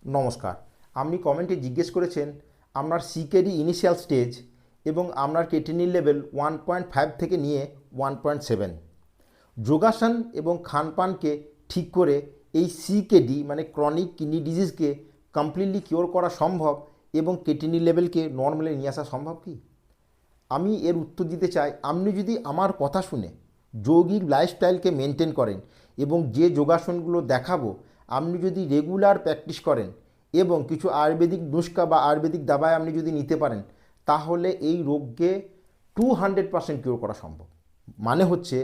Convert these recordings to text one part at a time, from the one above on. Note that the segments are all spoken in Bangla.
নমস্কার। আপনি কমেন্টে জিজ্ঞেস করেছেন আপনার সিকেডি ইনিশিয়াল স্টেজ এবং আপনার কেটিনিন লেভেল 1.5 থেকে নিয়ে 1.7। যোগাসন এবং খানপানকে ঠিক করে এই সিকেডি মানে ক্রনিক কিডনি ডিজিজকে কমপ্লিটলি কিওর করা সম্ভব এবং কেটিনিন লেভেলকে নর্মালে নিয়ে আসা সম্ভব কি? আমি এর উত্তর দিতে চাই, আপনি যদি আমার কথা শুনে যৌগিক লাইফস্টাইলকে মেনটেন করেন এবং যে যোগাসনগুলো দেখাবো আপনি যদি রেগুলার প্র্যাকটিস করেন এবং কিছু আয়ুর্বেদিক নুস্খা বা আয়ুর্বেদিক দাবায় আপনি যদি নিতে পারেন, তাহলে এই রোগকে 200% কিওর করা সম্ভব। মানে হচ্ছে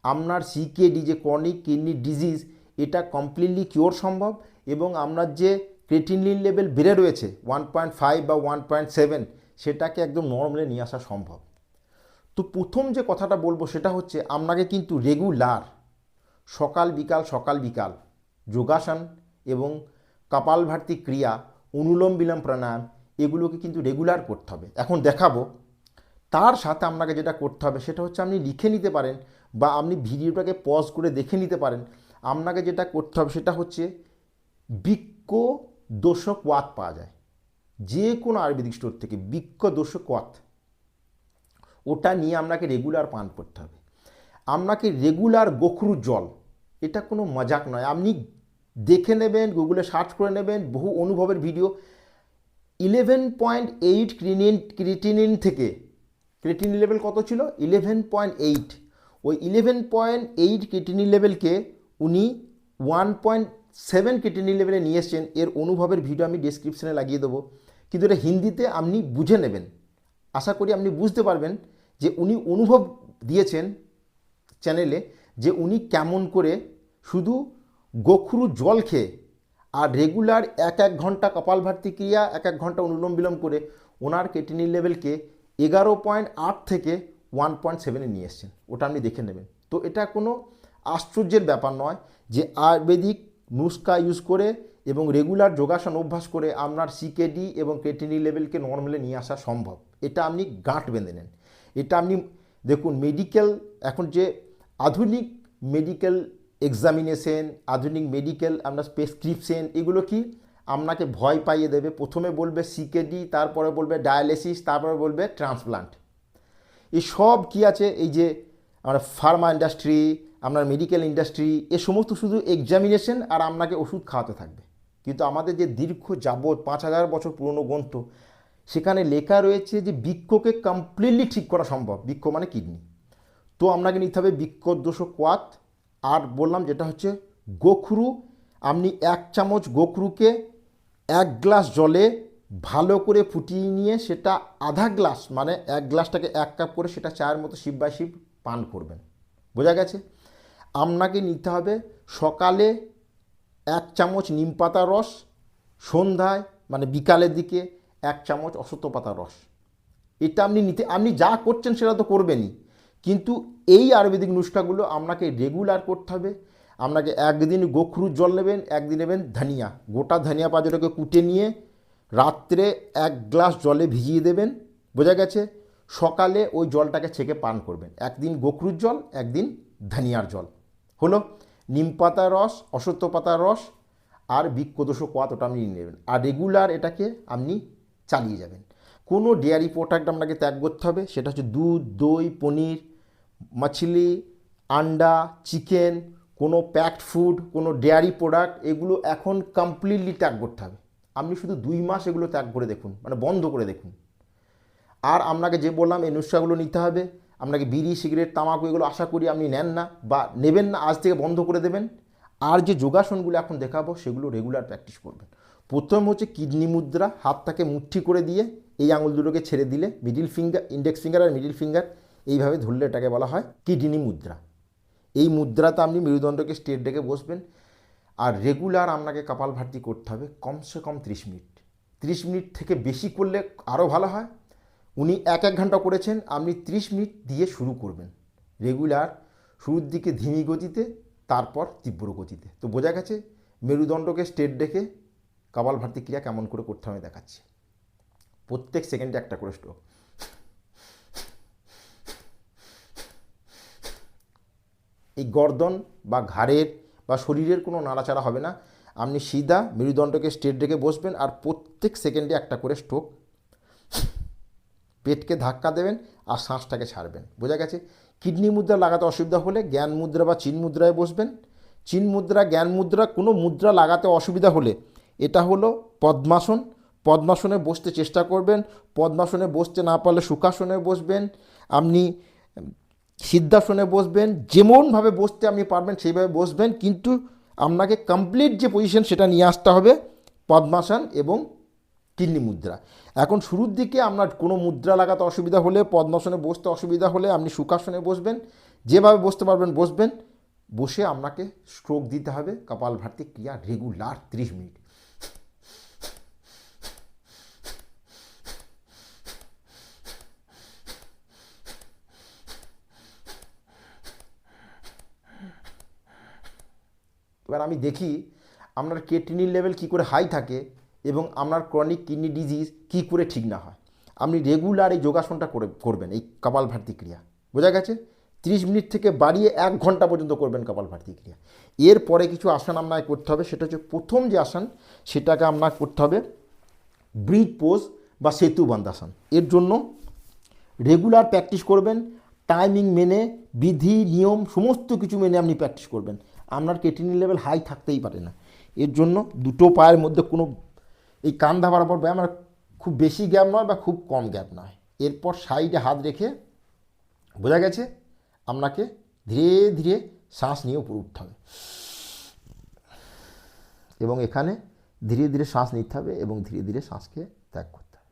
আপনার সিকেডি যে ক্রনিক কিডনি ডিজিজ এটা কমপ্লিটলি কিওর সম্ভব এবং আপনার যে ক্রিয়েটিনিন লেভেল বেড়ে রয়েছে 1.5 বা 1.7 সেটাকে একদম নর্মালে নিয়ে আসা সম্ভব। তো প্রথম যে কথাটা বলবো সেটা হচ্ছে আপনাকে কিন্তু রেগুলার সকাল বিকাল যোগাসন এবং কপালভাতি ক্রিয়া, অনুলোম বিলোম প্রাণায়াম এগুলোকে কিন্তু রেগুলার করতে হবে। এখন দেখাবো তার সাথে আপনাকে যেটা করতে হবে সেটা হচ্ছে আপনি লিখে নিতে পারেন বা আপনি ভিডিওটাকে পজ করে দেখে নিতে পারেন। আপনাকে যেটা করতে হবে সেটা হচ্ছে বৃক্ষ দোষক ওয়াত পাওয়া যায় যে কোনো আয়ুর্বেদিক স্টোর থেকে, বৃক্ষ দোষক ওয়াত, ওটা নিয়ে আপনাকে রেগুলার পান করতে হবে। আপনাকে রেগুলার গোখরুর জল, এটা কোনো মজাক নয়, আপনি দেখে নেবেন, গুগলে সার্চ করে নেবেন, বহু অনুভবের ভিডিও। 11.8 ক্রিয়েটিনিন থেকে, ক্রিয়েটিনিন লেভেল কত ছিল? 11.8। ওই 11.8 ক্রিয়েটিনিন লেভেলকে উনি 1.7 ক্রিয়েটিনিন লেভেলে নিয়ে এসছেন। এর অনুভবের ভিডিও আমি ডেসক্রিপশনে লাগিয়ে দেবো, কিন্তু এটা হিন্দিতে আপনি বুঝে নেবেন। আশা করি আপনি বুঝতে পারবেন যে উনি অনুভব দিয়েছেন চ্যানেলে যে উনি কেমন করে শুধু গোখরু জল খেয়ে আর রেগুলার এক ঘন্টা কপালভাতি ক্রিয়া, এক ঘন্টা অনুলোম বিলোম করে ওনার ক্রিয়েটিনিন লেভেলকে 11.8 থেকে 1.7-এ নিয়ে এসছেন। ওটা আপনি দেখে নেবেন। তো এটা কোনো আশ্চর্যের ব্যাপার নয় যে আয়ুর্বেদিক নুস্খা ইউজ করে এবং রেগুলার যোগাসন অভ্যাস করে আপনার সিকেডি এবং ক্রিয়েটিনিন লেভেলকে নর্মালে নিয়ে আসা সম্ভব। এটা আপনি গাঁট বেঁধে নেন। এটা আপনি দেখুন, মেডিকেল এখন যে আধুনিক মেডিকেল এক্সামিনেশন, আধুনিক মেডিকেল আপনার প্রেসক্রিপশন, এগুলো কি আপনাকে ভয় পাইয়ে দেবে। প্রথমে বলবে সিকেডি, তারপরে বলবে ডায়ালিসিস, তারপরে বলবে ট্রান্সপ্লান্ট। এই সব কী আছে, এই যে আমরা ফার্মা ইন্ডাস্ট্রি, আপনার মেডিকেল ইন্ডাস্ট্রি, এ সমস্ত শুধু এক্সামিনেশন আর আপনাকে ওষুধ খাওয়াতে থাকবে। কিন্তু আমাদের যে দীর্ঘ যাবৎ 5,000 বছর পুরনো গ্রন্থ, সেখানে লেখা রয়েছে যে বৃক্ষকে কমপ্লিটলি ঠিক করা সম্ভব। বৃক্ষ মানে কিডনি। তো আপনাকে নিতে হবে বৃক্ষদোষ কোয়াত, আর বললাম যেটা হচ্ছে গোখরু। আপনি 1 চামচ গোখরুকে 1 গ্লাস জলে ভালো করে ফুটিয়ে নিয়ে সেটা আধা গ্লাস, মানে 1 গ্লাসটাকে 1 কাপ করে সেটা চায়ের মতো শিপ বাই শিপ পান করবেন। বোঝা গেছে? আপনাকে নিতে হবে সকালে 1 চামচ নিম পাতার রস, সন্ধ্যায় মানে বিকালের দিকে 1 চামচ অশ্বত্থ পাতার রস। এটা আপনি যা করছেন সেটা তো করবেনই, কিন্তু এই আয়ুর্বেদিক নুস্খাগুলো আপনাকে রেগুলার করতে হবে। আপনাকে একদিন গোখরুর জল নেবেন, একদিন নেবেন ধনিয়া, গোটা ধনিয়া পাতাটাকে কুটে নিয়ে রাত্রে 1 গ্লাস জলে ভিজিয়ে দেবেন। বোঝা গেছে? সকালে ওই জলটাকে ছেঁকে পান করবেন। একদিন গোখরুর জল, একদিন ধনিয়ার জল। হলো নিম পাতার রস, অশ্বত্থ পাতার রস আর বৃক্ষদোষ কোয়াত, ওটা আপনি নিয়ে নেবেন আর রেগুলার এটাকে আপনি চালিয়ে যাবেন। কোনো ডেয়ারি প্রোডাক্ট আপনাকে ত্যাগ করতে হবে, সেটা হচ্ছে দুধ, দই, পনির, মাছলি, আন্ডা, চিকেন, কোনো প্যাকড ফুড, কোনো ডেয়ারি প্রোডাক্ট, এগুলো এখন কমপ্লিটলি ত্যাগ করতে হবে। আপনি শুধু 2 মাস এগুলো ত্যাগ করে দেখুন, মানে বন্ধ করে দেখুন। আর আপনাকে যে বললাম এই নুস্খাগুলো নিতে হবে। আপনাকে বিড়ি, সিগারেট, তামাকু এগুলো আশা করি আপনি নেন না বা নেবেন না, আজ থেকে বন্ধ করে দেবেন। আর যে যোগাসনগুলো এখন দেখাবো সেগুলো রেগুলার প্র্যাকটিস করবেন। প্রথম হচ্ছে কিডনি মুদ্রা, হাতটাকে মুঠি করে দিয়ে এই আঙুল দুটোকে ছেড়ে দিলে, মিডিল ফিঙ্গার, ইন্ডেক্স ফিঙ্গার আর মিডিল ফিঙ্গার এইভাবে ধরলে এটাকে বলা হয় কিডনি মুদ্রা। এই মুদ্রাতে আপনি মেরুদণ্ডকে স্ট্রেট রেখে বসবেন আর রেগুলার আপনাকে কপালভাতি করতে হবে কমসে কম 30 মিনিট। 30 মিনিট থেকে বেশি করলে আরও ভালো হয়। উনি 1 ঘন্টা করেছেন, আপনি 30 মিনিট দিয়ে শুরু করবেন রেগুলার। শুরুর দিকে ধীমি গতিতে, তারপর তীব্র গতিতে। তো বোঝা গেছে? মেরুদণ্ডকে স্ট্রেট রেখে কপালভাতি ক্রিয়া কেমন করে করতে হবে দেখাচ্ছি। প্রত্যেক সেকেন্ডে একটা করে স্ট্রোক। এই গর্দন বা ঘাড়ের বা শরীরের কোনো নাড়াচাড়া হবে না। আপনি সিধা মেরুদণ্ডকে স্ট্রেট রেখে বসবেন আর প্রত্যেক সেকেন্ডে একটা করে স্ট্রোক, পেটকে ধাক্কা দেবেন আর শ্বাসটাকে ছাড়বেন। বোঝা গেছে? কিডনি মুদ্রা লাগাতে অসুবিধা হলে জ্ঞান মুদ্রা বা চিন মুদ্রায় বসবেন। চিন মুদ্রা, জ্ঞান মুদ্রা, কোনো মুদ্রা লাগাতে অসুবিধা হলে এটা হলো পদ্মাসন। পদ্মাসনে বসতে চেষ্টা করবেন। পদ্মাসনে বসতে না পারলে সুখাসনে বসবেন, আপনি সিদ্ধাসনে বসবেন, যেমনভাবে বসতে আপনি পারবেন সেইভাবে বসবেন, কিন্তু আপনাকে কমপ্লিট যে পজিশন সেটা নিয়ে আসতে হবে পদ্মাসন এবং কিডনি মুদ্রা। এখন শুরুর দিকে আপনার কোনো মুদ্রা লাগাতে অসুবিধা হলে, পদ্মাসনে বসতে অসুবিধা হলে আপনি সুখাসনে বসবেন, যেভাবে বসতে পারবেন বসবেন। বসে আপনাকে স্ট্রোক দিতে হবে কপালভাতি ক্রিয়া রেগুলার 30 মিনিট। এবার আমি দেখি আপনার ক্রিয়েটিনিন লেভেল কী করে হাই থাকে এবং আপনার ক্রনিক কিডনি ডিজিজ কী করে ঠিক না হয়। আপনি রেগুলার এই যোগাসনটা করবেন, এই কপালভাতি ক্রিয়া। বোঝা গেছে? 30 মিনিট থেকে বাড়িয়ে 1 ঘন্টা পর্যন্ত করবেন কপালভাতি ক্রিয়া। এরপরে কিছু আসন আপনাকে করতে হবে, সেটা হচ্ছে প্রথম যে আসন সেটাকে আপনাকে করতে হবে ব্রিজ পোজ বা সেতু বন্ধাসন। এর জন্য রেগুলার প্র্যাকটিস করবেন, টাইমিং মেনে, বিধি নিয়ম সমস্ত কিছু মেনে আপনি প্র্যাকটিস করবেন। আপনার ক্রিয়েটিনিন লেভেল হাই থাকতেই পারে না। এর জন্য দুটো পায়ের মধ্যে কোনো এই কান্ধা বরাবর ব্যায়াম, আর খুব বেশি গ্যাপ নয় বা খুব কম গ্যাপ নয়। এরপর সাইডে হাত রেখে, বোঝা গেছে, আপনাকে ধীরে ধীরে শ্বাস নিয়ে উপরে উঠতে হবে এবং এখানে ধীরে ধীরে শ্বাস নিতে হবে এবং ধীরে ধীরে শ্বাসকে ত্যাগ করতে হবে।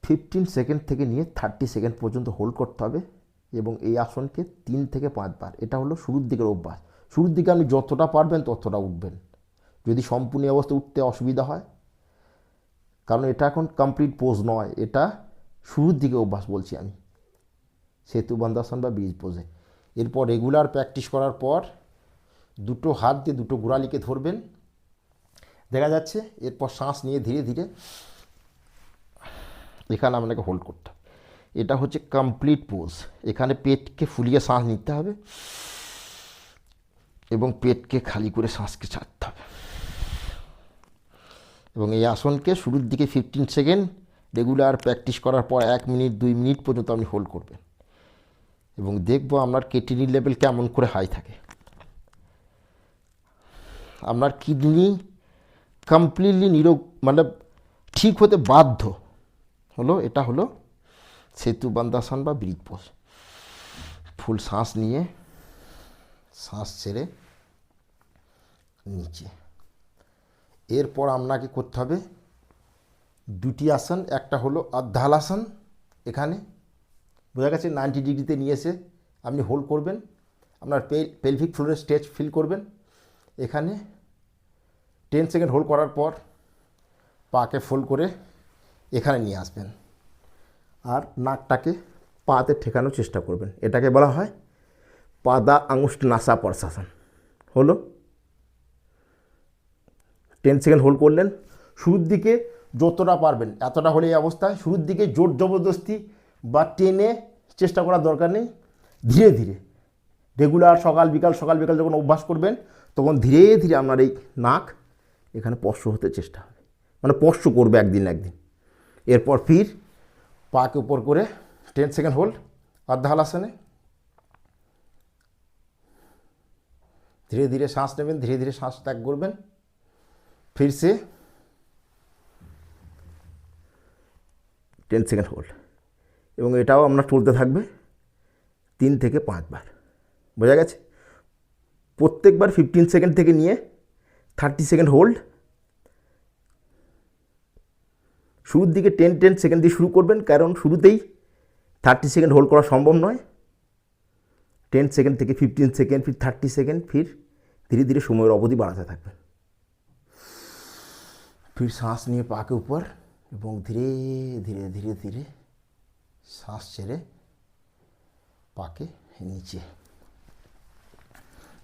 15 সেকেন্ড থেকে নিয়ে 30 সেকেন্ড পর্যন্ত হোল্ড করতে হবে এবং এই আসনকে 3 থেকে 5 বার। এটা হলো শুরুর দিকের অভ্যাস। শুরুর দিকে আপনি যতটা পারবেন ততটা উঠবেন। যদি সম্পূর্ণ অবস্থায় উঠতে অসুবিধা হয়, কারণ এটা এখন কমপ্লিট পোজ নয়, এটা শুরুর দিকে অভ্যাস বলছি আমি, সেতু বন্ধাসন বা ব্রিজ পোজে। এরপর রেগুলার প্র্যাকটিস করার পর দুটো হাত দিয়ে দুটো গোড়ালিকে ধরবেন, দেখা যাচ্ছে। এরপর শ্বাস নিয়ে ধীরে ধীরে এখানে আপনাকে হোল্ড করতে হবে। এটা হচ্ছে কমপ্লিট পোজ। এখানে পেটকে ফুলিয়ে শ্বাস নিতে হবে এবং পেটকে খালি করে শ্বাসকে ছাড়তে হবে। এবং এই আসনকে শুরুর দিকে 15 সেকেন্ড রেগুলার প্র্যাকটিস করার পর 1 মিনিট 2 মিনিট পর্যন্ত আপনি হোল্ড করবেন এবং দেখব আপনার ক্রিয়েটিনিন লেভেল কেমন করে হাই থাকে। আপনার কিডনি কমপ্লিটলি নিরোগ, মানে ঠিক হতে বাধ্য হলো। এটা হলো সেতু বন্ধাসন বা ব্রিজ পোজ। ফুল শ্বাস নিয়ে শ্বাস ছেড়ে নিচে। এরপর আপনাকে করতে হবে দুটি আসন। একটা হলো অর্ধালাসন, এখানে বোঝা গেছে 90 ডিগ্রিতে নিয়ে এসে আপনি হোল্ড করবেন, আপনার পেলভিক ফ্লোরের স্ট্রেচ ফিল করবেন। এখানে 10 সেকেন্ড হোল্ড করার পর পাকে ফোল্ড করে এখানে নিয়ে আসবেন আর নাকটাকে পাতে ঠেকানোর চেষ্টা করবেন। এটাকে বলা হয় পাদা আঙুষ্ট নাসা প্রশাসন। হলো 10 সেকেন্ড হোল্ড করলেন। শুরুর দিকে যতটা পারবেন এতটা হলে এই অবস্থায়, শুরুর দিকে জোর জবরদস্তি বা টেনে চেষ্টা করার দরকার নেই। ধীরে ধীরে রেগুলার সকাল বিকাল যখন অভ্যাস করবেন তখন ধীরে ধীরে আপনার এই নাক এখানে স্পর্শ হতে চেষ্টা হবে, মানে স্পর্শ করবে একদিন না একদিন। এরপর ফির পাকে উপর করে 10 সেকেন্ড হোল্ড অর্ধালাসনে। ধীরে ধীরে শ্বাস নেবেন, ধীরে ধীরে শ্বাস ত্যাগ করবেন। फिर से 10 সেকেন্ড হোল্ড এবং এটাও আপনার চলতে থাকবে 3 থেকে 5 বার। বোঝা গেছে? প্রত্যেকবার 15 সেকেন্ড থেকে নিয়ে 30 সেকেন্ড হোল্ড। শুরুর দিকে 10 সেকেন্ড দিয়ে শুরু করবেন, কারণ শুরুতেই 30 সেকেন্ড হোল্ড করা সম্ভব নয়। 10 সেকেন্ড থেকে 15 সেকেন্ড, ফির 30 সেকেন্ড, ফির ধীরে ধীরে সময়ের অবধি বাড়াতে থাকবেন। फिर सांस নিয়ে পাকে উপর এবং ধীরে ধীরে ধীরে ধীরে শ্বাস ছেড়ে পাকে নিচে।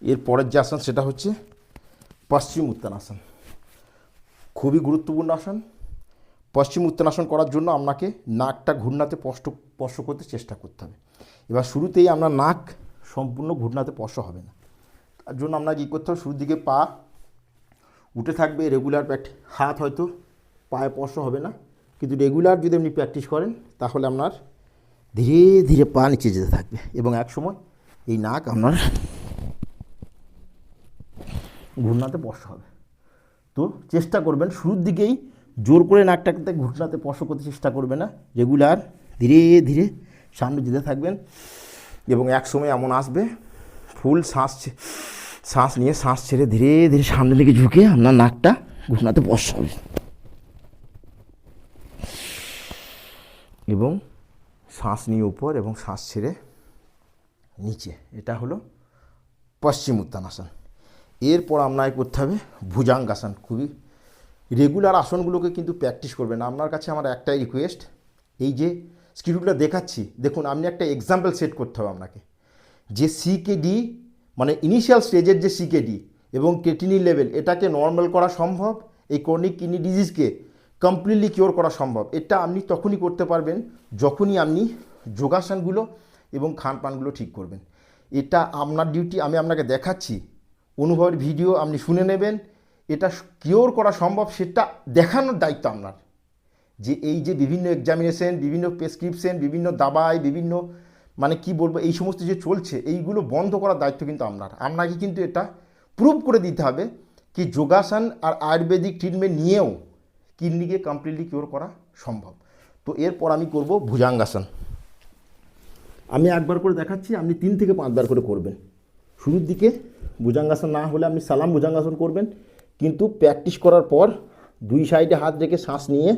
এর পরের যে আসন সেটা হচ্ছে পশ্চিম উত্তানাসন। খুবই গুরুত্বপূর্ণ আসন। পশ্চিম উত্তানাসন করার জন্য আপনাকে নাকটা ঘূর্ণাতে স্পর্শ করতে চেষ্টা করতে হবে। এবার শুরুতেই আপনার নাক সম্পূর্ণ ঘূর্ণাতে স্পর্শ হবে না, তার জন্য আপনাকে কী করতে হবে, শুরুর দিকে পা উঠে থাকবে, রেগুলার হাত হয়তো পায়ে স্পর্শ হবে না, কিন্তু রেগুলার যদি আপনি প্র্যাকটিস করেন তাহলে আপনার ধীরে ধীরে পা নিচে যেতে থাকবে এবং একসময় এই নাক আপনার ঘূর্ণাতে স্পর্শ হবে। তো চেষ্টা করবেন শুরুর দিকেই জোর করে নাকটাকে ঘূর্ণাতে স্পর্শ করতে চেষ্টা করবে না, রেগুলার ধীরে ধীরে সামনে যেতে থাকবেন এবং এক সময় এমন আসবে ফুল শ্বাস নিয়ে শ্বাস ছেড়ে ধীরে ধীরে সামনের দিকে ঝুঁকে আপনার নাকটা ঘূর্ণাতে স্পর্শ হবে এবং শ্বাস নিয়ে উপর এবং শ্বাস ছেড়ে নিচে। এটা হলো পশ্চিম উত্তানাসন। এরপর আপনাকে করতে হবে ভুজাঙ্গাসন। খুবই রেগুলার আসনগুলোকে কিন্তু প্র্যাকটিস করবেন। আপনার কাছে আমার একটাই রিকোয়েস্ট, এই যে স্কিডিউলটা দেখাচ্ছি দেখুন, আপনি একটা এক্সাম্পল সেট করতে হবে আপনাকে, যে সিকেডি মানে ইনিশিয়াল স্টেজের যে সিকেডি এবং ক্রেটিনিন লেভেল, এটাকে নর্মাল করা সম্ভব, এই ক্রনিক কিডনি ডিজিজকে কমপ্লিটলি কিওর করা সম্ভব। এটা আপনি তখনই করতে পারবেন যখনই আপনি যোগাসনগুলো এবং খানপানগুলো ঠিক করবেন। এটা আপনার ডিউটি। আমি আপনাকে দেখাচ্ছি, অনুভবের ভিডিও আপনি শুনে নেবেন, এটা কিওর করা সম্ভব সেটা দেখানোর দায়িত্ব আপনার। যে এই যে বিভিন্ন এক্সামিনেশন, বিভিন্ন প্রেসক্রিপশন, বিভিন্ন দাবায়, বিভিন্ন মানে কি বলবো, এই সমস্ত যে চলছে এইগুলো বন্ধ করার দায়িত্ব কিন্তু আপনার। আপনাকে কিন্তু এটা প্রুভ করে দিতে হবে কি যোগাসন আর আয়ুর্বেদিক ট্রিটমেন্ট নিয়েও কিডনিকে কমপ্লিটলি কিওর করা সম্ভব। তো এরপর আমি করব ভুজাঙ্গাসন। আমি একবার করে দেখাচ্ছি, আপনি 3 থেকে 5 বার করে করবেন। শুরুর দিকে ভুজাঙ্গাসন না হলে আপনি সালাম ভুজাঙ্গাসন করবেন, কিন্তু প্র্যাকটিস করার পর 2 সাইডে হাত রেখে শ্বাস নিয়ে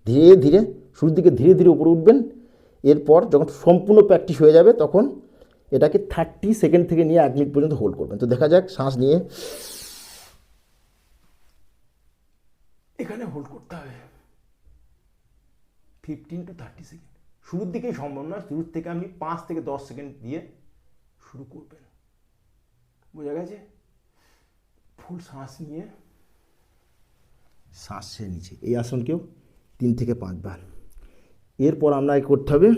ধীরে ধীরে শুরুর দিকে ধীরে ধীরে উপরে উঠবেন। এরপর যখন সম্পূর্ণ প্র্যাকটিস হয়ে যাবে তখন এটাকে 30 সেকেন্ড থেকে নিয়ে 1 মিনিট পর্যন্ত হোল্ড করবেন। তো দেখা যাক, শ্বাস নিয়ে এখানে হোল্ড করতে হবে 15 to 30 সেকেন্ড। শুরুর দিকেই সম্ভব নয়, শুরুর থেকে আপনি 5 থেকে 10 সেকেন্ড দিয়ে শুরু করবেন। বোঝা গেছে? ফুল শ্বাস নিয়ে শ্বাস ছেড়ে নিচে। এই আসনকেও 3 থেকে 5 বার। এরপর আপনাকে করতে হবে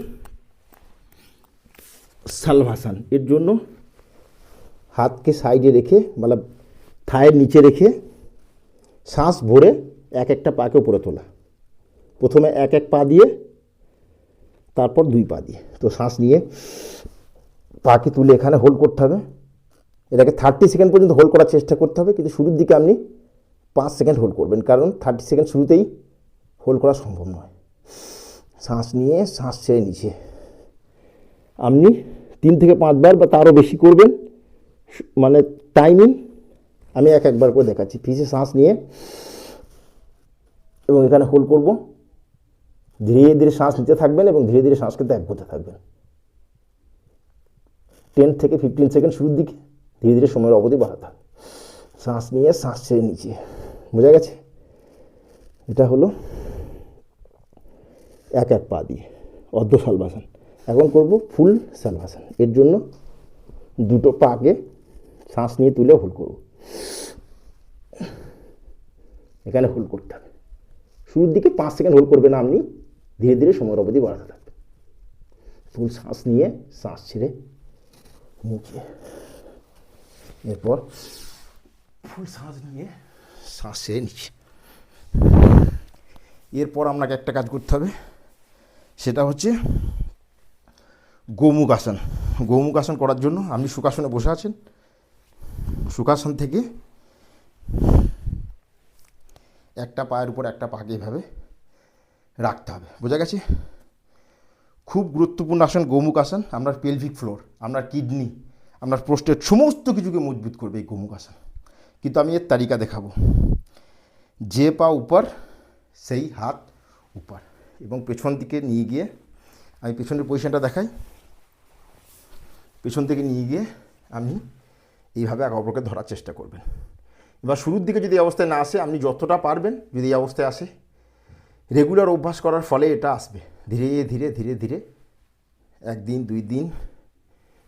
সালভাসন। এর জন্য হাতকে সাইডে রেখে মানে থায়ের নিচে রেখে শ্বাস ভরে একটা পাকে উপরে তোলা। প্রথমে এক পা দিয়ে, তারপর 2 পা দিয়ে। তো শ্বাস নিয়ে পাকে তুলে এখানে হোল্ড করতে হবে। এটাকে 30 সেকেন্ড পর্যন্ত হোল্ড করার চেষ্টা করতে হবে, কিন্তু শুরুর দিকে আপনি 5 সেকেন্ড হোল্ড করবেন, কারণ 30 সেকেন্ড শুরুতেই হোল্ড করা সম্ভব নয়। শ্বাস নিয়ে শ্বাস ছেড়ে নিচে আপনি 3 থেকে 5 বার বা তারও বেশি করবেন। মানে টাইমিং আমি একবার করে দেখাচ্ছি। ফিসে শ্বাস নিয়ে এবং এখানে হোল্ড করব, ধীরে ধীরে শ্বাস নিতে থাকবেন এবং ধীরে ধীরে শ্বাসকে ত্যাগ করতে থাকবেন। 10 থেকে 15 সেকেন্ড শুরুর দিকে, ধীরে ধীরে সময়ের অবধি বাড়াতে হবে। শ্বাস নিয়ে শ্বাস ছেড়ে নিচে। বোঝা গেছে? এটা হলো এক পা দিয়ে অর্ধ সালভাসন। এখন করব ফুল সালভাসন। এর জন্য 2 পাকে শ্বাস নিয়ে তুলে হোল্ড করব। এখানে হোল্ড করতে হবে। শুরুর দিকে 5 সেকেন্ড হোল্ড করবেন আপনি, ধীরে ধীরে সময়ের অবধি বাড়াতে থাকবেন। ফুল শ্বাস নিয়ে শ্বাস ছেড়ে নিচে। এরপর ফুল শ্বাস নিয়ে শ্বাস ছেড়ে নিচে। এরপর আপনাকে একটা কাজ করতে হবে, সেটা হচ্ছে গোমুখ আসন। গোমুখ আসন করার জন্য আপনি সুখাসনে বসে আছেন। সুখাসন থেকে একটা পায়ের উপর একটা পাকে এভাবে রাখতে হবে। বোঝা গেছে? খুব গুরুত্বপূর্ণ আসন গোমুখ আসন। আপনার পেলভিক ফ্লোর, আপনার কিডনি, আপনার প্রোস্টেট সমস্ত কিছুকে মজবুত করবে এই গোমুখ আসন। কিন্তু আমি এর তালিকা দেখাবো। যে পা উপর সেই হাত উপর এবং পেছন দিকে নিয়ে গিয়ে, আমি পেছনের পজিশনটা দেখাই। পেছন থেকে নিয়ে গিয়ে আপনি এইভাবে একে অপরকে ধরার চেষ্টা করবেন। এবার শুরুর দিকে যদি এই অবস্থায় না আসে, আপনি যতটা পারবেন যদি এই অবস্থায় আসে, রেগুলার অভ্যাস করার ফলে এটা আসবে। ধীরে ধীরে ধীরে ধীরে 1 দিন 2 দিন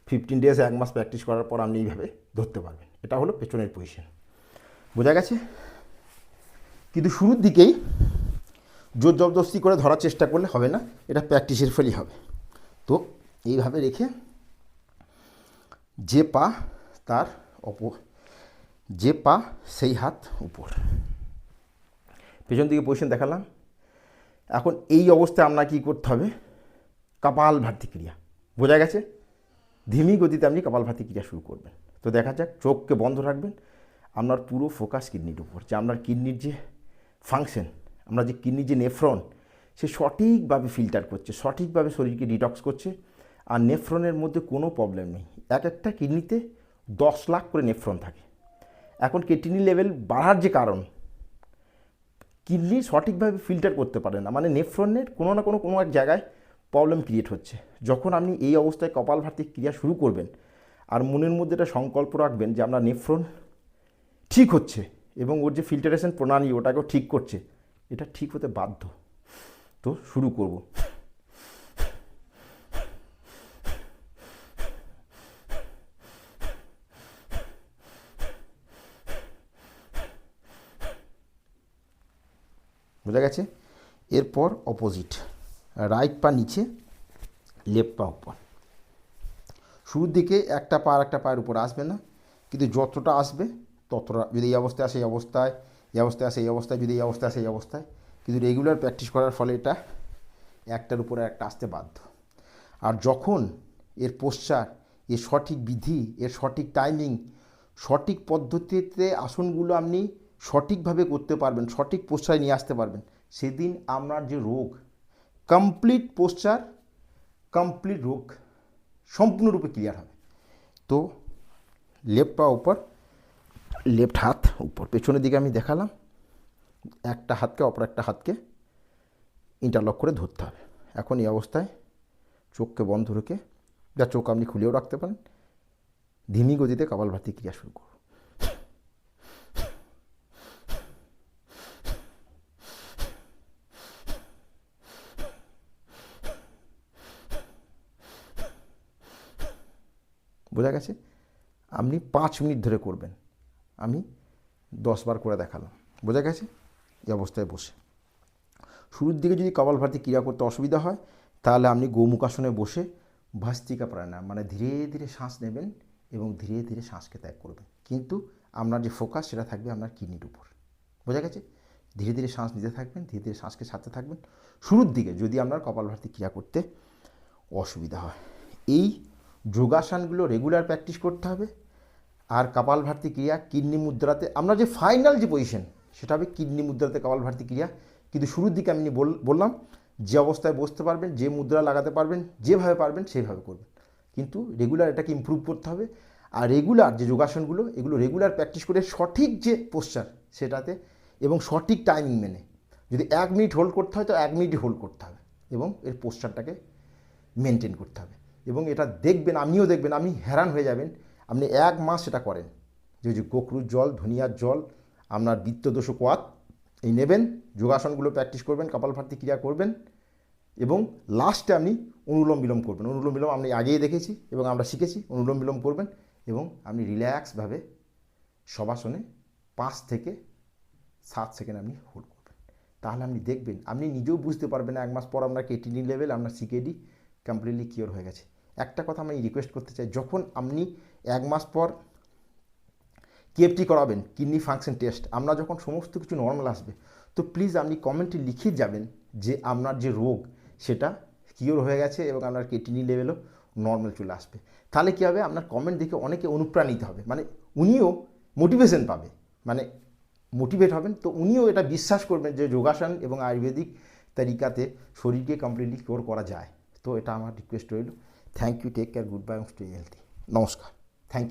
15 ডেজ 1 মাস প্র্যাকটিস করার পর আপনি এইভাবে ধরতে পারবেন। এটা হলো পেছনের পজিশন। বোঝা গেছে? কিন্তু শুরুর দিকেই জোর জবরদস্তি করে ধরার চেষ্টা করলে হবে না, এটা প্র্যাকটিসের ফলেই হবে। তো এইভাবে রেখে যে পা তার যে পা সেই হাত উপর, পেছন দিকে পজিশন দেখালাম। এখন এই অবস্থায় আপনার কী করতে হবে, কপালভাতি ক্রিয়া, বোঝা গেছে? ধীমি গতিতে আপনি কপালভাতি ক্রিয়া শুরু করবেন। তো দেখা যাক, চোখকে বন্ধ রাখবেন, আপনার পুরো ফোকাস কিডনির উপর, যে আপনার কিডনির যে ফাংশন, আমরা যে কিডনির যে নেফ্রন, সে সঠিকভাবে ফিল্টার করছে, সঠিকভাবে শরীরকে ডিটক্স করছে। আর নেফ্রনের মধ্যে কোনো প্রবলেম নেই। এক একটা কিডনিতে 10 লাখ করে নেফ্রন থাকে। এখন কিডনি লেভেল বাড়ার যে কারণ, কিডনি সঠিকভাবে ফিল্টার করতে পারে না, মানে নেফ্রনের কোনো না কোনো এক জায়গায় প্রবলেম ক্রিয়েট হচ্ছে। যখন আপনি এই অবস্থায় কপালভাতি ক্রিয়া শুরু করবেন আর মনের মধ্যে একটা সংকল্প রাখবেন যে আপনার নেফ্রন ঠিক হচ্ছে এবং ওর যে ফিল্টারেশন প্রণালী ওটাকেও ঠিক করছে, এটা ঠিক হতে বাধ্য। তো শুরু করব। বোঝা গেছে? এরপর অপোজিট, রাইট পা নিচে, লেফট পা উপর। শুরুর দিকে একটা পা আর একটা পায়ের উপর আসবে না, কিন্তু যতটা আসবে ততটা, যদি এই অবস্থায় আসে এই অবস্থায়, এই অবস্থায় আসে এই অবস্থায়, যদি এই অবস্থায় আসে এই অবস্থায়, কিন্তু রেগুলার প্র্যাকটিস করার ফলে এটা একটার উপরে একটা আসতে বাধ্য। আর যখন এর পোশ্চার, এর সঠিক বিধি, এর সঠিক টাইমিং, সঠিক পদ্ধতিতে আসনগুলো আপনি সঠিকভাবে করতে পারবেন, সঠিক পোশ্চারে নিয়ে আসতে পারবেন, সেদিন আপনার যে রোগ, কমপ্লিট পোশ্চার, কমপ্লিট রোগ সম্পূর্ণরূপে ক্লিয়ার হবে। তো লেফট পা উপর, লেফট হাত উপর, পেছনের দিকে আমি দেখালাম। একটা হাতকে অপর একটা হাতকে ইন্টারলক করে ধরতে হবে। এখন এই অবস্থায় চোখকে বন্ধ রেখে, যা চোখ আপনি খুলেও রাখতে পারেন, ধীমি গতিতে কপালভাতি ক্রিয়া শুরু করুন। বোঝা গেছে? আপনি 5 মিনিট ধরে করবেন, আমি 10 বার করে দেখালাম। বোঝা গেছে? এই অবস্থায় বসে শুরুর দিকে যদি কপালভাতি ক্রিয়া করতে অসুবিধা হয়, তাহলে আপনি গোমুখাসনে বসে ভাস্ত্রিকা প্রাণায়াম, মানে ধীরে ধীরে শ্বাস নেবেন এবং ধীরে ধীরে শ্বাসকে ত্যাগ করবেন, কিন্তু আপনার যে ফোকাস সেটা থাকবে আপনার কিডনির উপর। বোঝা গেছে? ধীরে ধীরে শ্বাস নিতে থাকবেন, ধীরে ধীরে শ্বাসকে ছাড়তে থাকবেন শুরুর দিকে, যদি আপনার কপালভাতি ক্রিয়া করতে অসুবিধা হয়। এই যোগাসনগুলো রেগুলার প্র্যাকটিস করতে হবে। আর কপালভাতি ক্রিয়া কিডনি মুদ্রাতে, আমরা যে ফাইনাল যে পজিশন সেটা হবে কিডনি মুদ্রাতে কপালভাতি ক্রিয়া। কিন্তু শুরুর দিকে আমি বললাম যে অবস্থায় বসতে পারবেন, যে মুদ্রা লাগাতে পারবেন, যেভাবে পারবেন সেইভাবে করবেন, কিন্তু রেগুলার এটাকে ইমপ্রুভ করতে হবে। আর রেগুলার যে যোগাসনগুলো, এগুলো রেগুলার প্র্যাকটিস করে সঠিক যে পোশ্চার সেটাতে এবং সঠিক টাইমিং মেনে, যদি 1 মিনিট হোল্ড করতে হয় তো 1 মিনিটই হোল্ড করতে হবে এবং এর পোশ্চারটাকে মেনটেন করতে হবে। এবং এটা দেখবেন, আপনিও দেখবেন, আপনি हैरान হয়ে যাবেন। আপনি 1 মাস সেটা করেন, যে গোখরুর জল, ধনিয়ার জল, আপনার বিত্তদোষ কোয়াত এই নেবেন, যোগাসনগুলো প্র্যাকটিস করবেন, কপালভাতি ক্রিয়া করবেন এবং লাস্টে আপনি অনুলোম বিলোম করবেন। অনুলোম বিলোম আপনি আগেই দেখেছি এবং আমরা শিখেছি, অনুলোম বিলোম করবেন এবং আপনি রিল্যাক্সভাবে শবাসনে 5 থেকে 7 সেকেন্ড আপনি হোল্ড করবেন। তাহলে আপনি দেখবেন, আপনি নিজেও বুঝতে পারবেন 1 মাস পর আপনার কেটিনি লেভেল, আপনার সিকেডি কমপ্লিটলি কিওর হয়ে গেছে। একটা কথা আমি রিকোয়েস্ট করতে চাই, যখন আপনি 1 মাস পর কেএফটি করাবেন, কিডনি ফাংশন টেস্ট, আপনার যখন সমস্ত কিছু নর্মাল আসবে, তো প্লিজ আপনি কমেন্টে লিখে যাবেন যে আপনার যে রোগ সেটা কিওর হয়ে গেছে এবং আপনার কিডনি লেভেলও নর্মাল চলে আসবে। তাহলে কী হবে, আপনার কমেন্ট দেখে অনেকে অনুপ্রাণিত হবে, মানে উনিও মোটিভেশন পাবে, মানে মোটিভেট হবেন। তো উনিও এটা বিশ্বাস করবেন যে যোগাসন এবং আয়ুর্বেদিক তরিকাতে শরীরকে কমপ্লিটলি কিওর করা যায়। তো এটা আমার রিকোয়েস্ট রইল। Thank you, take care, good bye, stay healthy. নমস্কার, থ্যাংক ইউ।